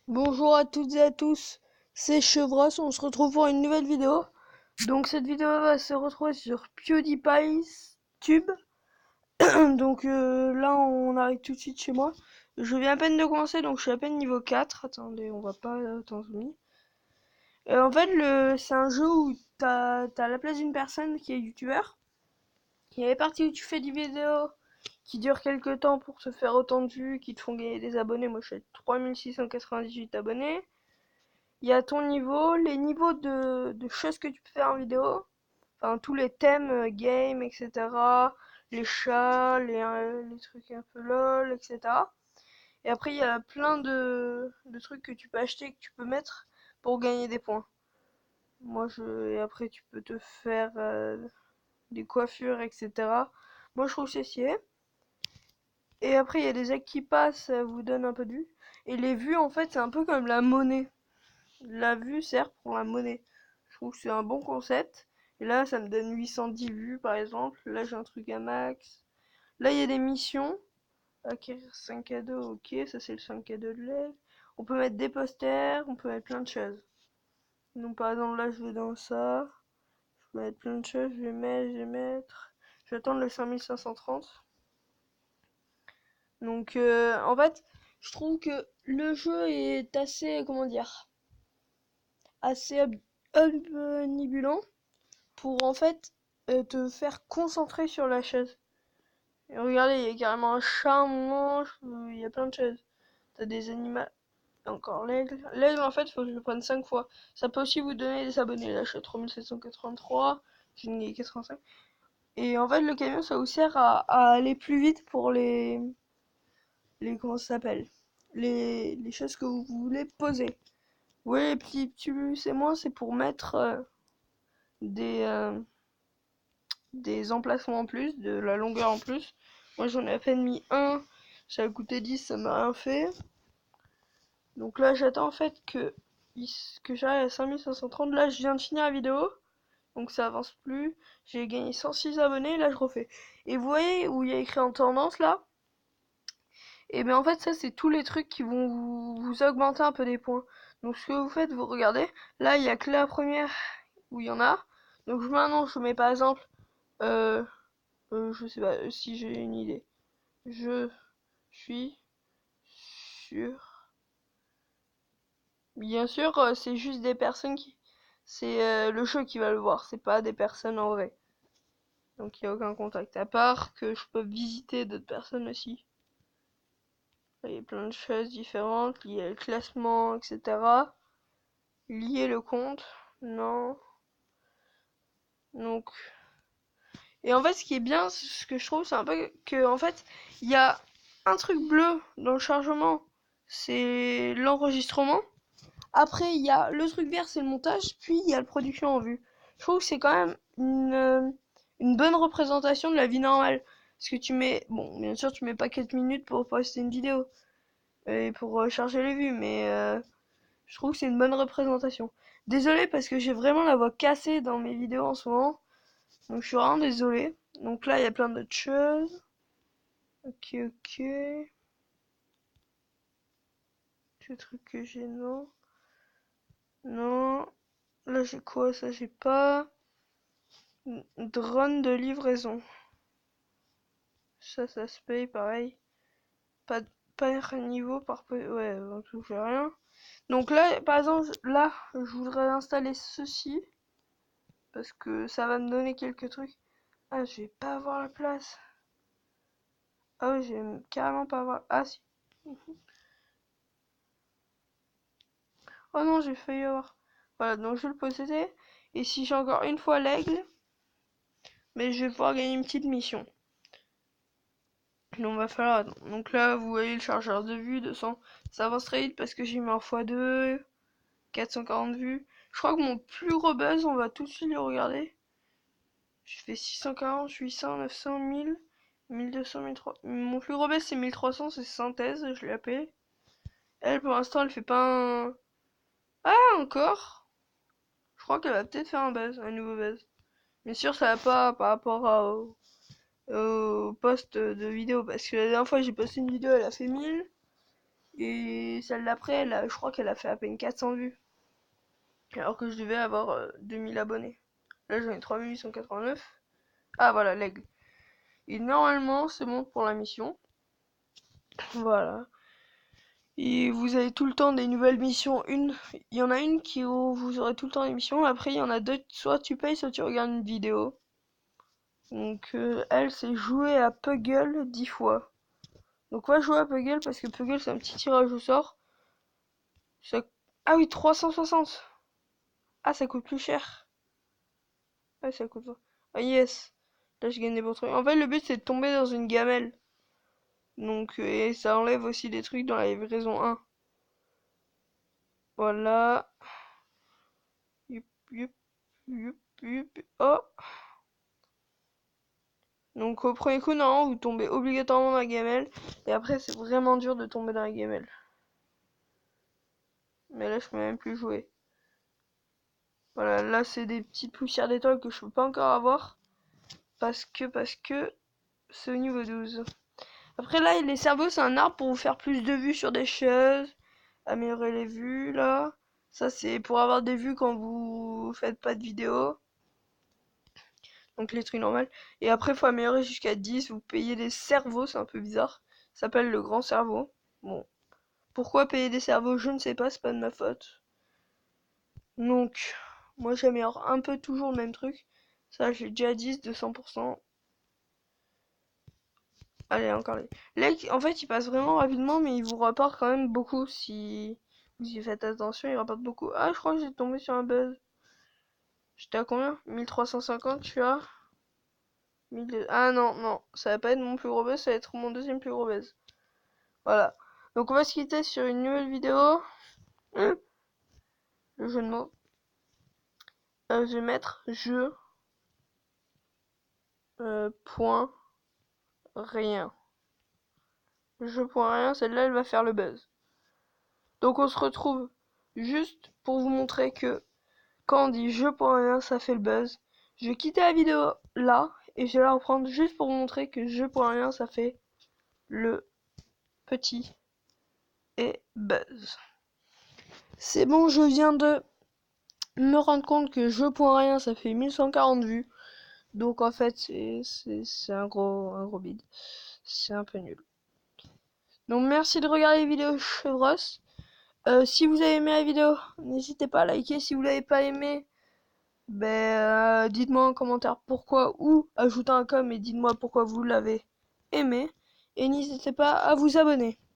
Bonjour à toutes et à tous, c'est Chevros, on se retrouve pour une nouvelle vidéo. Donc cette vidéo va se retrouver sur PewDiePie's Tube. Donc là on arrive tout de suite chez moi. Je viens à peine de commencer donc je suis à peine niveau 4. Attendez, on va pas autant zoomer. En fait c'est un jeu où t'as la place d'une personne qui est youtubeur. Il y a les parties où tu fais des vidéos qui durent quelques temps pour te faire autant de vues, qui te font gagner des abonnés. Moi je suis à 3698 abonnés. Il y a ton niveau, les niveaux de choses que tu peux faire en vidéo, enfin tous les thèmes, game, etc. Les chats, les trucs un peu lol, etc. Et après il y a plein de trucs que tu peux acheter, que tu peux mettre pour gagner des points. Et après tu peux te faire des coiffures, etc. Moi je trouve que c'est stylé. Et après il y a des actes qui passent, ça vous donne un peu de vue. Et les vues en fait c'est un peu comme la monnaie. La vue sert pour la monnaie. Je trouve que c'est un bon concept. Et là, ça me donne 810 vues, par exemple. Là, j'ai un truc à max. Là, il y a des missions. Acquérir 5 cadeaux, ok. Ça, c'est le 5 cadeaux de l'aigle. On peut mettre des posters, on peut mettre plein de choses. Donc, par exemple, là, je vais dans ça. Je peux mettre plein de choses. Je vais mettre. Je vais attendre le 5530. Donc, en fait, je trouve que le jeu est assez, comment dire, assez omnibulant pour en fait te faire concentrer sur la chaise. Et regardez, il y a carrément un chat, un manche, il y a plein de choses. T'as des animaux, encore l'aigle. L'aigle, en fait, il faut que je le prenne 5 fois. Ça peut aussi vous donner des abonnés. Là, je suis à 3783, j'ai gagné 85. Et en fait, le camion, ça vous sert à aller plus vite pour comment ça s'appelle, les choses que vous voulez poser. Oui, les petits plus et moins, c'est pour mettre des, euh, des emplacements en plus, de la longueur en plus. Moi j'en ai à peine mis un, ça a coûté 10, ça m'a rien fait. Donc là j'attends en fait que j'arrive à 5530. Là je viens de finir la vidéo, donc ça avance plus. J'ai gagné 106 abonnés, là je refais. Et vous voyez où il y a écrit en tendance là? Et bien en fait ça c'est tous les trucs qui vont vous augmenter un peu des points. Donc ce que vous faites, vous regardez, là il y a que la première où il y en a. Donc maintenant je mets par exemple euh, je sais pas si j'ai une idée. Je suis sûr. Bien sûr, c'est juste des personnes qui. C'est le jeu qui va le voir, c'est pas des personnes en vrai. Donc il n'y a aucun contact. À part que je peux visiter d'autres personnes aussi. Il y a plein de choses différentes, lier le classement, etc. Lier le compte. Non. Donc. Et en fait, ce qui est bien, ce que je trouve, c'est un peu que, en fait, il y a un truc bleu dans le chargement. C'est l'enregistrement. Après, il y a le truc vert, c'est le montage, puis il y a la production en vue. Je trouve que c'est quand même une bonne représentation de la vie normale. Parce que tu mets, bon, bien sûr, tu mets pas 4 minutes pour poster une vidéo et pour charger les vues, mais je trouve que c'est une bonne représentation. Désolé parce que j'ai vraiment la voix cassée dans mes vidéos en ce moment, donc je suis vraiment désolé. Donc là, il y a plein d'autres choses. Ok, ok. Ce truc que j'ai, non. Non. Là, j'ai quoi? Ça, j'ai pas. Drone de livraison. Ça se paye pareil. Pas, pas niveau par... Ouais, on touche à rien. Donc là, par exemple, là, je voudrais installer ceci. Parce que ça va me donner quelques trucs. Ah, je vais pas avoir la place. Ah oui, je vais carrément pas avoir... Ah si. Oh non, j'ai failli avoir. Voilà, donc je vais le posséder. Et si j'ai encore une fois l'aigle, mais je vais pouvoir gagner une petite mission. Donc va falloir attendre. Donc là, vous voyez le chargeur de vue, 200. Ça avance très vite parce que j'ai mis en x2. 440 vues. Je crois que mon plus gros buzz, on va tout de suite le regarder. Je fais 640, 800, 900, 1000, 1200, 1300. Mon plus gros buzz, c'est 1300, c'est synthèse, je l'ai appelé. Elle, pour l'instant, elle fait pas un... Ah, encore. Je crois qu'elle va peut-être faire un buzz, un nouveau buzz. Bien sûr, ça va pas par rapport au post de vidéo. Parce que la dernière fois, j'ai posté une vidéo, elle a fait 1000. Et celle d'après, je crois qu'elle a fait à peine 400 vues. Alors que je devais avoir 2000 abonnés. Là, j'en ai 3889. Ah, voilà, l'aigle. Et normalement, c'est bon pour la mission. Voilà. Et vous avez tout le temps des nouvelles missions. Il y en a une où vous aurez tout le temps des missions. Après, il y en a d'autres, soit tu payes, soit tu regardes une vidéo. Donc, elle, c'est jouer à Puggle 10 fois. Donc, on va jouer à Puggle parce que Puggle, c'est un petit tirage au sort. Ça... Ah oui, 360. Ah, ça coûte plus cher. Ah, ça coûte pas. Ah, yes. Là, je gagne des bons trucs. En fait, le but, c'est de tomber dans une gamelle. Donc, et ça enlève aussi des trucs dans la livraison 1. Voilà. Yup, yup, yup, yup. Oh. Donc, au premier coup, non, vous tombez obligatoirement dans la gamelle. Et après, c'est vraiment dur de tomber dans la gamelle. Mais là, je peux même plus jouer. Voilà, là, c'est des petites poussières d'étoiles que je peux pas encore avoir. Parce que c'est au niveau 12. Après, là, les cerveaux, c'est un arbre pour vous faire plus de vues sur des choses. Améliorer les vues, là. Ça, c'est pour avoir des vues quand vous faites pas de vidéo. Donc, les trucs normaux. Et après, faut améliorer jusqu'à 10. Vous payez des cerveaux, c'est un peu bizarre. Ça s'appelle le grand cerveau. Bon. Pourquoi payer des cerveaux, je ne sais pas, c'est pas de ma faute. Donc, moi, j'améliore un peu toujours le même truc. Ça, j'ai déjà 10 de 100%. Allez, encore les. En fait, il passe vraiment rapidement, mais il vous rapporte quand même beaucoup si vous y faites attention. Il rapporte beaucoup. Ah, je crois que j'ai tombé sur un buzz. J'étais à combien? 1350, tu as 1000... Ah non, non, ça va pas être mon plus gros buzz, ça va être mon deuxième plus gros buzz. Voilà. Donc on va se quitter sur une nouvelle vidéo. Le jeu de mots. Je vais mettre jeu point rien. Jeu point rien, celle-là elle va faire le buzz. Donc on se retrouve juste pour vous montrer que quand on dit jeu point rien, ça fait le buzz. Je vais quitter la vidéo là et je vais la reprendre juste pour vous montrer que jeu point rien, ça fait le petit et buzz. C'est bon, je viens de me rendre compte que jeu point rien, ça fait 1140 vues. Donc en fait, c'est un gros bide. C'est un peu nul. Donc merci de regarder les vidéos Chevros. Si vous avez aimé la vidéo, n'hésitez pas à liker. Si vous l'avez pas aimé, dites-moi en commentaire pourquoi ou ajoutez un com et dites-moi pourquoi vous l'avez aimé. Et n'hésitez pas à vous abonner.